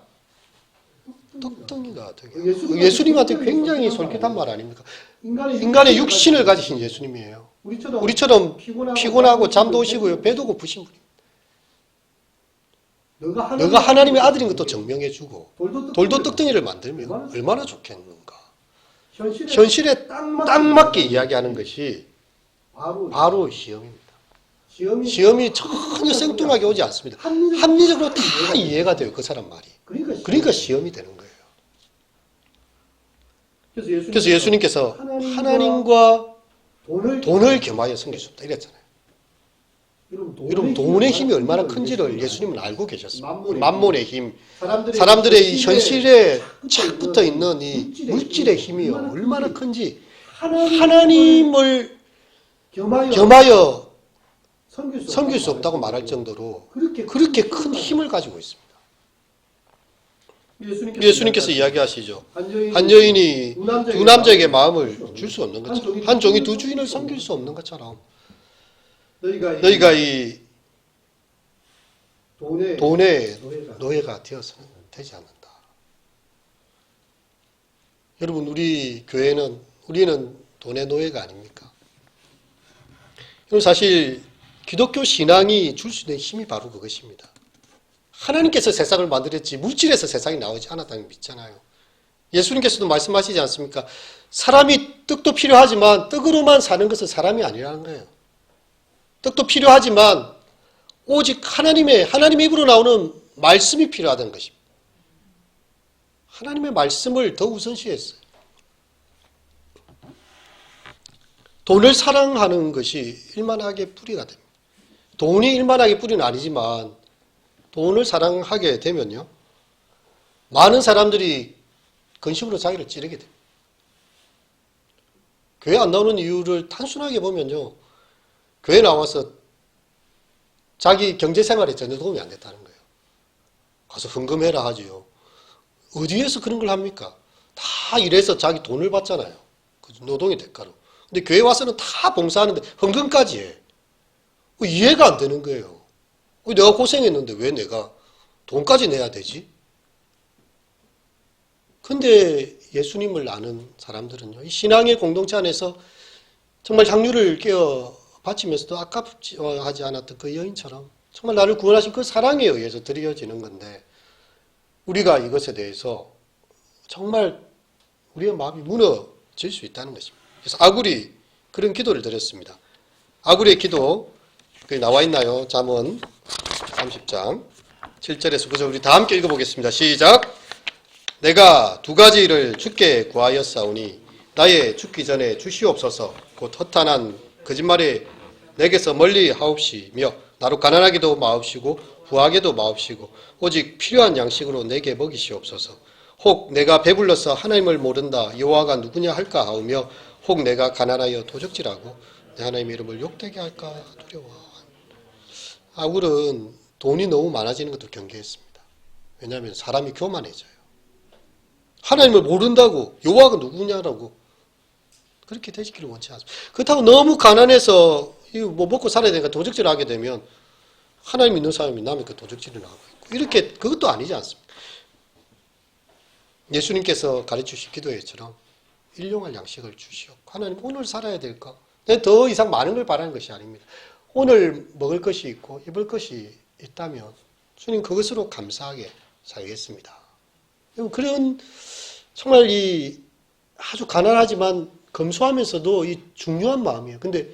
떡덩이가 되게. 예수님한테 굉장히 솔깃한 말 아닙니까? 인간의 육신을 가지신 예수님이에요. 우리처럼 피곤하고 잠도 오시고요. 배도 고프신 분입니다. 너가 하나님의 아들인 것도 증명해주고 돌도 떡덩이를 만들면 얼마나 좋겠는가. 현실에 딱 맞게 이야기하는 것이 바로 시험입니다. 시험이 전혀 생뚱하게 오지 않습니다. 합리적으로 다 이해가 돼요. 그 사람 말이. 그러니까 시험이 되는 거예요. 그래서 예수님께서 하나님과 돈을 겸하여 섬길 수 없다 이랬잖아요. 여러분 돈의 힘이 얼마나 큰지를 예수님은 알고 계셨습니다. 만몬의 힘, 사람들의 이 현실에 착 붙어있는 이 물질의 힘이요 얼마나 큰지 하나님을 겸하여 섬길 수 없다고 말할 정도로 그렇게 큰 힘을 가지고 있습니다. 예수님께서 이야기하시죠. 한 여인이 두 남자에게 마음을 줄 수 없는 것처럼 한 종이 두 주인을 섬길 수 없는 것처럼 너희가 이 돈의 노예가 되어서는 되지 않는다. 여러분 우리 교회는 우리는 돈의 노예가 아닙니까? 여러분 사실 기독교 신앙이 줄 수 있는 힘이 바로 그것입니다. 하나님께서 세상을 만들었지 물질에서 세상이 나오지 않았다는 믿잖아요. 예수님께서도 말씀하시지 않습니까? 사람이 떡도 필요하지만 떡으로만 사는 것은 사람이 아니라는 거예요. 떡도 필요하지만 오직 하나님의 입으로 나오는 말씀이 필요하다는 것입니다. 하나님의 말씀을 더 우선시했어요. 돈을 사랑하는 것이 일만하게 뿌리가 됩니다. 돈이 일만하게 뿌리는 아니지만 돈을 사랑하게 되면요. 많은 사람들이 근심으로 자기를 찌르게 됩니다. 교회 안 나오는 이유를 단순하게 보면요. 교회 나와서 자기 경제생활에 전혀 도움이 안 됐다는 거예요. 가서 헌금해라 하지요. 어디에서 그런 걸 합니까? 다 일해서 자기 돈을 받잖아요. 노동의 대가로. 근데 교회 와서는 다 봉사하는데 헌금까지 해. 이해가 안 되는 거예요. 내가 고생했는데 왜 내가 돈까지 내야 되지? 근데 예수님을 아는 사람들은요, 이 신앙의 공동체 안에서 정말 향유를 깨어 바치면서도 아깝지 않았던 그 여인처럼 정말 나를 구원하신 그 사랑에 의해서 드려지는 건데, 우리가 이것에 대해서 정말 우리의 마음이 무너질 수 있다는 것입니다. 그래서 아굴이 그런 기도를 드렸습니다. 아굴의 기도, 거기 나와 있나요? 잠언 30장 7절에서 9절 우리 다 함께 읽어보겠습니다. 시작! 내가 두 가지를 주께 구하였사오니 나의 죽기 전에 주시옵소서. 곧 허탄한 거짓말에 내게서 멀리 하옵시며 나로 가난하게도 마옵시고 부하게도 마옵시고 오직 필요한 양식으로 내게 먹이시옵소서. 혹 내가 배불러서 하나님을 모른다 여호와가 누구냐 할까 하오며 혹 내가 가난하여 도적질하고 내 하나님의 이름을 욕되게 할까 두려워. 아굴은 돈이 너무 많아지는 것도 경계했습니다. 왜냐하면 사람이 교만해져요. 하나님을 모른다고 여호와가 누구냐라고 그렇게 되시기를 원치 않습니다. 그렇다고 너무 가난해서 뭐 먹고 살아야 되니까 도적질을 하게 되면 하나님 믿는 사람이 남의 그 도적질을 하고 있고 이렇게 그것도 아니지 않습니까? 예수님께서 가르치신 기도회처럼 일용할 양식을 주시오. 하나님 오늘 살아야 될까? 더 이상 많은 걸 바라는 것이 아닙니다. 오늘 먹을 것이 있고 입을 것이 있다면 주님 그것으로 감사하게 살겠습니다. 그런 정말 이 아주 가난하지만 검소하면서도 이 중요한 마음이에요. 근데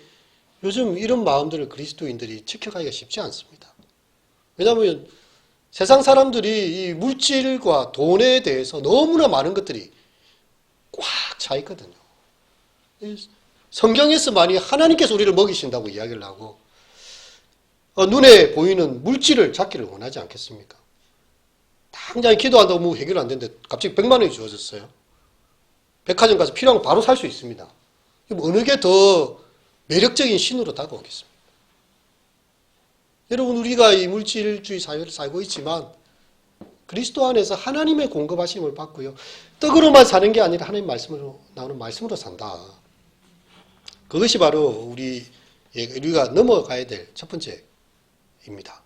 요즘 이런 마음들을 그리스도인들이 지켜가기가 쉽지 않습니다. 왜냐하면 세상 사람들이 이 물질과 돈에 대해서 너무나 많은 것들이 꽉 차 있거든요. 성경에서만이 하나님께서 우리를 먹이신다고 이야기를 하고 눈에 보이는 물질을 찾기를 원하지 않겠습니까? 당장 기도한다고 뭐 해결 안 되는데 갑자기 100만 원이 주어졌어요. 백화점 가서 필요한 거 바로 살 수 있습니다. 어느 게 더 매력적인 신으로 다가오겠습니까? 여러분 우리가 이 물질주의 사회를 살고 있지만 그리스도 안에서 하나님의 공급하심을 받고요. 떡으로만 사는 게 아니라 하나님 말씀으로 나오는 말씀으로 산다. 그것이 바로 우리가 넘어가야 될 첫 번째입니다.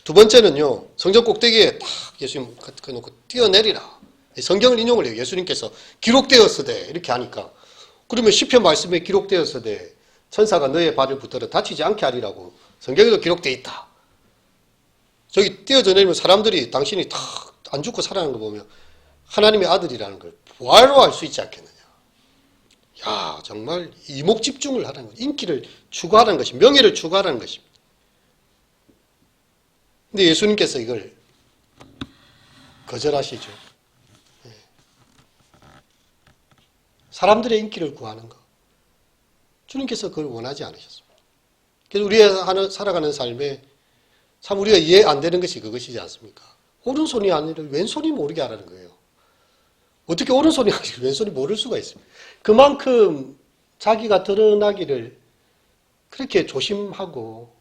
두 번째는요. 성전 꼭대기에 딱 예수님 그놓고 뛰어내리라. 성경을 인용을 해요. 예수님께서 기록되었으되 이렇게 하니까 그러면 시편 말씀에 기록되었으되 천사가 너의 발을 붙들어 다치지 않게 하리라고 성경에도 기록되어 있다. 저기 뛰어져 내리면 사람들이 당신이 다 안 죽고 살아나는 거 보면 하나님의 아들이라는 걸 부활로 알 수 있지 않겠느냐. 야, 정말 이목 집중을 하라는 것, 인기를 추구하라는 것이, 명예를 추구하라는 것입니다. 근데 예수님께서 이걸 거절하시죠. 사람들의 인기를 구하는 것. 주님께서 그걸 원하지 않으셨습니다. 그래서 우리가 살아가는 삶에 참 우리가 이해 안 되는 것이 그것이지 않습니까? 오른손이 아니라 왼손이 모르게 하라는 거예요. 어떻게 오른손이 아니라 왼손이 모를 수가 있습니까? 그만큼 자기가 드러나기를 그렇게 조심하고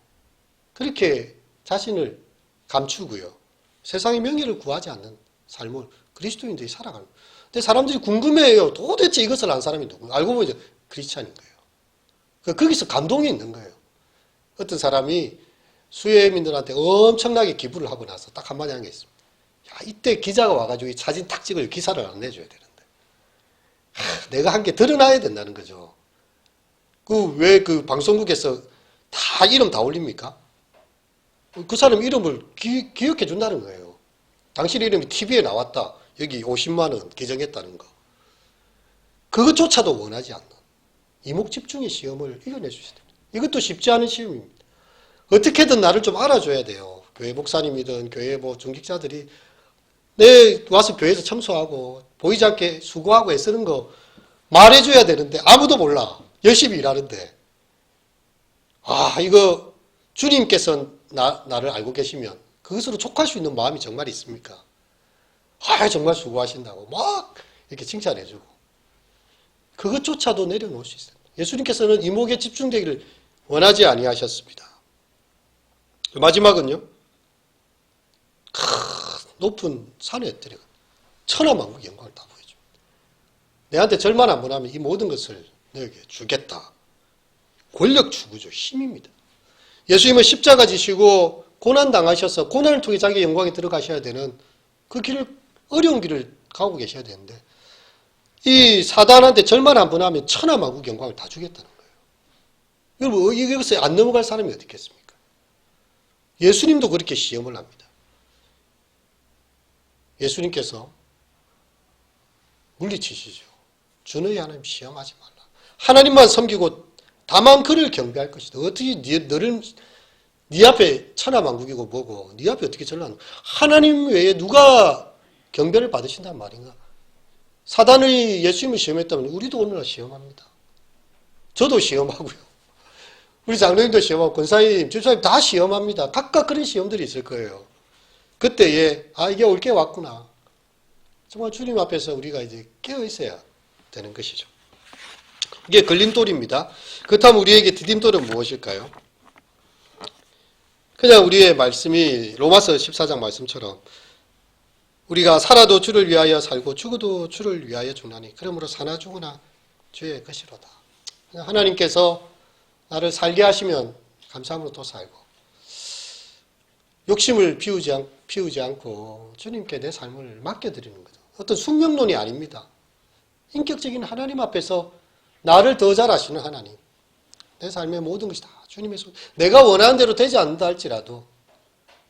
그렇게 자신을 감추고요. 세상의 명예를 구하지 않는 삶을 그리스도인들이 살아가는 거예요. 근데 사람들이 궁금해해요. 도대체 이것을 안 사람이 누구냐? 알고 보니 크리스찬인 거예요. 거기서 감동이 있는 거예요. 어떤 사람이 수혜민들한테 엄청나게 기부를 하고 나서 딱 한마디 하는 게 있습니다. 야, 이때 기자가 와가지고 이 사진 딱 찍을 기사를 안 내줘야 되는데. 내가 한 게 드러나야 된다는 거죠. 왜 방송국에서 다 이름 다 올립니까? 그 사람 이름을 기억해 준다는 거예요. 당신 이름이 TV에 나왔다. 여기 50만 원 기증했다는 거. 그것조차도 원하지 않는 이목 집중의 시험을 이겨낼 수 있습니다. 이것도 쉽지 않은 시험입니다. 어떻게든 나를 좀 알아줘야 돼요. 교회 목사님이든 교회 중직자들이 내 와서 교회에서 청소하고 보이지 않게 수고하고 애쓰는 거 말해줘야 되는데 아무도 몰라. 열심히 일하는데. 이거 주님께서 나를 알고 계시면 그것으로 족할 수 있는 마음이 정말 있습니까? 정말 수고하신다고 막 이렇게 칭찬해주고 그것조차도 내려놓을 수 있어요. 예수님께서는 이목에 집중되기를 원하지 아니하셨습니다. 마지막은요. 높은 산에 들어가 천하만국 영광을 다 보여줍니다. 내한테 절만 한번 하면 이 모든 것을 너에게 주겠다. 권력 추구죠. 힘입니다. 예수님은 십자가 지시고 고난 당하셔서 고난을 통해 자기의 영광에 들어가셔야 되는 그 길을, 어려운 길을 가고 계셔야 되는데 이 사단한테 절만 한 번 하면 천하만국 영광을 다 주겠다는 거예요. 여러분, 이것에 안 넘어갈 사람이 어디 있겠습니까? 예수님도 그렇게 시험을 합니다. 예수님께서 물리치시죠. 주너희 하나님 시험하지 말라. 하나님만 섬기고 다만 그를 경배할 것이다. 어떻게 너를 네 앞에 천하만국이고 뭐고 네 앞에 어떻게 절하노? 하나님 외에 누가 경배를 받으신단 말인가? 사단의 예수님을 시험했다면 우리도 오늘날 시험합니다. 저도 시험하고요. 우리 장로님도 시험하고 권사님, 집사님 다 시험합니다. 각각 그런 시험들이 있을 거예요. 그때에 이게 올 게 왔구나. 정말 주님 앞에서 우리가 이제 깨어 있어야 되는 것이죠. 이게 걸림돌입니다. 그렇다면 우리에게 디딤돌은 무엇일까요? 그냥 우리의 말씀이 로마서 14장 말씀처럼 우리가 살아도 주를 위하여 살고 죽어도 주를 위하여 죽나니 그러므로 사나 죽으나 주의 것이로다. 하나님께서 나를 살게 하시면 감사함으로 또 살고 욕심을 피우지 않고 주님께 내 삶을 맡겨드리는 거죠. 어떤 숙명론이 아닙니다. 인격적인 하나님 앞에서 나를 더 잘 아시는 하나님, 내 삶의 모든 것이 다 주님의 손, 내가 원하는 대로 되지 않는다 할지라도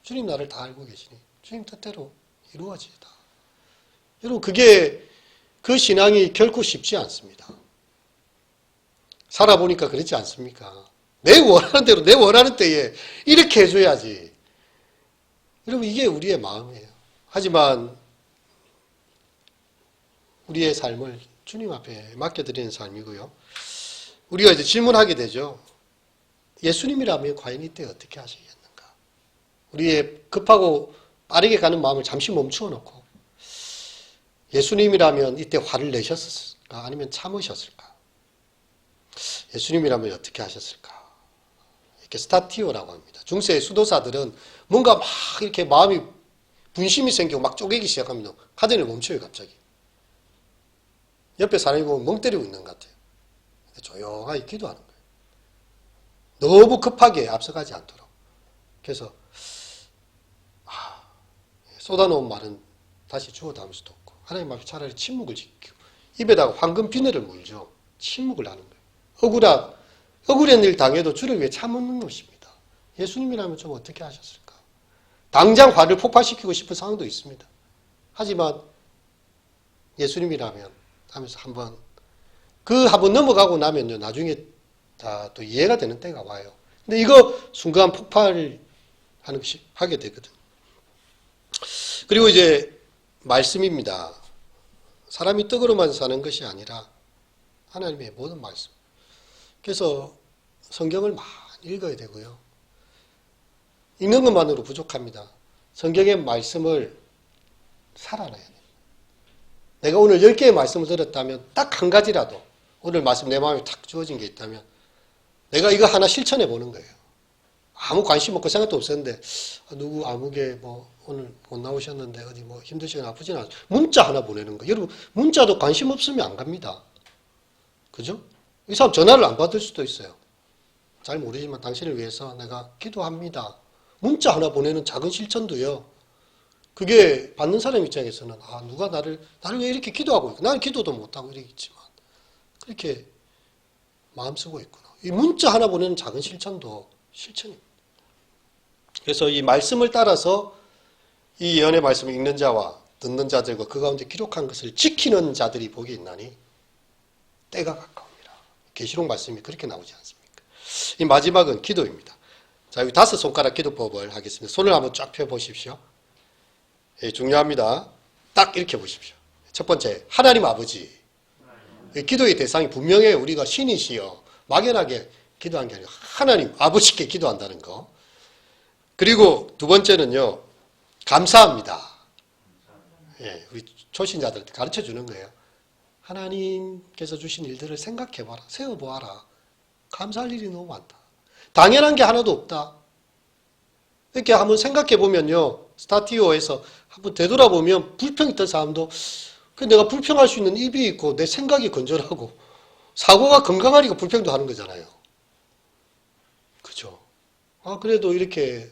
주님 나를 다 알고 계시니 주님 뜻대로 이루어지다. 여러분, 그 신앙이 결코 쉽지 않습니다. 살아보니까 그렇지 않습니까? 내 원하는 대로, 내 원하는 때에 이렇게 해줘야지. 여러분, 이게 우리의 마음이에요. 하지만 우리의 삶을 주님 앞에 맡겨드리는 삶이고요. 우리가 이제 질문하게 되죠. 예수님이라면 과연 이때 어떻게 하시겠는가? 우리의 급하고 빠르게 가는 마음을 잠시 멈추어 놓고 예수님이라면 이때 화를 내셨을까? 아니면 참으셨을까? 예수님이라면 어떻게 하셨을까? 이렇게 스타티오라고 합니다. 중세의 수도사들은 뭔가 막 이렇게 마음이 분심이 생기고 막 쪼개기 시작하면 하더니 멈춰요, 갑자기. 옆에 사람이 보면 멍 때리고 있는 것 같아요. 조용하게 기도하는 거예요. 너무 급하게 앞서가지 않도록. 그래서 쏟아놓은 말은 다시 주워 담을 수도 없고 하나님 앞에 차라리 침묵을 지키고 입에다가 황금 비늘을 물죠. 침묵을 하는 거예요. 억울한 일 당해도 주를 위해 참는 것입니다. 예수님이라면 좀 어떻게 하셨을까? 당장 화를 폭발시키고 싶은 상황도 있습니다. 하지만 예수님이라면 하면서 한번 넘어가고 나면요, 나중에 다 또 이해가 되는 때가 와요. 근데 이거 순간 폭발을 하게 되거든요. 그리고 이제 말씀입니다. 사람이 떡으로만 사는 것이 아니라 하나님의 모든 말씀. 그래서 성경을 많이 읽어야 되고요. 읽는 것만으로 부족합니다. 성경의 말씀을 살아내야 돼요. 내가 오늘 10개의 말씀을 들었다면 딱 한 가지라도 오늘 말씀 내 마음에 탁 주어진 게 있다면 내가 이거 하나 실천해 보는 거예요. 아무 관심 없고 생각도 없었는데 누구 아무개 오늘 못 나오셨는데 어디 힘드시거나 아프진 않아요. 문자 하나 보내는 거예요. 여러분, 문자도 관심 없으면 안 갑니다. 그죠? 이 사람 전화를 안 받을 수도 있어요. 잘 모르지만 당신을 위해서 내가 기도합니다. 문자 하나 보내는 작은 실천도요. 그게 받는 사람 입장에서는 누가 나를 왜 이렇게 기도하고 있고 나는 기도도 못하고 이러겠지만 그렇게 마음 쓰고 있구나. 이 문자 하나 보내는 작은 실천도 실천입니다. 그래서 이 말씀을 따라서 이 예언의 말씀을 읽는 자와 듣는 자들과 그 가운데 기록한 것을 지키는 자들이 복이 있나니 때가 가까웁니다. 계시록 말씀이 그렇게 나오지 않습니까? 이 마지막은 기도입니다. 자, 여기 5손가락 기도법을 하겠습니다. 손을 한번 쫙 펴보십시오. 중요합니다. 딱 이렇게 보십시오. 첫 번째, 하나님 아버지. 기도의 대상이 분명해요. 우리가 신이시여 막연하게 기도한 게 아니라 하나님 아버지께 기도한다는 거. 그리고 두 번째는요, 감사합니다. 우리 초신자들한테 가르쳐 주는 거예요. 하나님께서 주신 일들을 생각해봐라. 세워보아라. 감사할 일이 너무 많다. 당연한 게 하나도 없다. 이렇게 한번 생각해 보면요, 스타티오에서 한번 되돌아보면 불평 있던 사람도 내가 불평할 수 있는 입이 있고 내 생각이 건전하고 사고가 건강하니까 불평도 하는 거잖아요. 그죠? 그래도 이렇게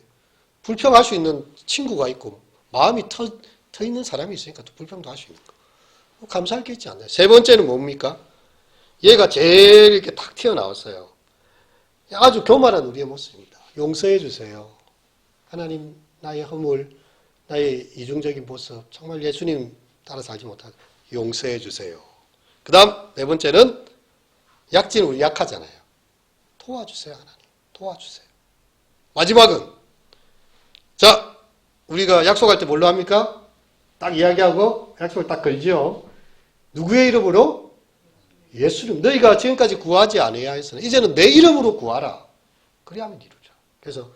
불평할 수 있는 친구가 있고 마음이 터 있는 사람이 있으니까 또 불평도 할 수 있는 거. 감사할 게 있지 않나요? 세 번째는 뭡니까? 얘가 제일 이렇게 탁 튀어나왔어요. 아주 교만한 우리의 모습입니다. 용서해 주세요. 하나님, 나의 허물, 나의 이중적인 모습, 정말 예수님 따라 살지 못하고 용서해 주세요. 그 다음 네 번째는 약진은 우리 약하잖아요. 도와주세요, 하나님. 도와주세요. 마지막은 자, 우리가 약속할 때 뭘로 합니까? 딱 이야기하고 약속을 딱 걸죠. 누구의 이름으로? 예수님. 너희가 지금까지 구하지 아니하여 했으나 이제는 내 이름으로 구하라. 그래야만 이루죠. 그래서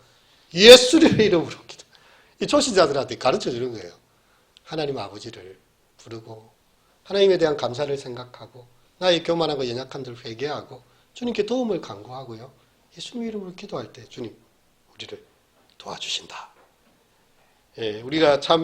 예수님의 이름으로 기도. 이 초신자들한테 가르쳐 주는 거예요. 하나님 아버지를 부르고 하나님에 대한 감사를 생각하고 나의 교만하고 연약함들을 회개하고 주님께 도움을 간구하고요. 예수님 이름으로 기도할 때 주님 우리를 도와주신다. 예, 우리가 참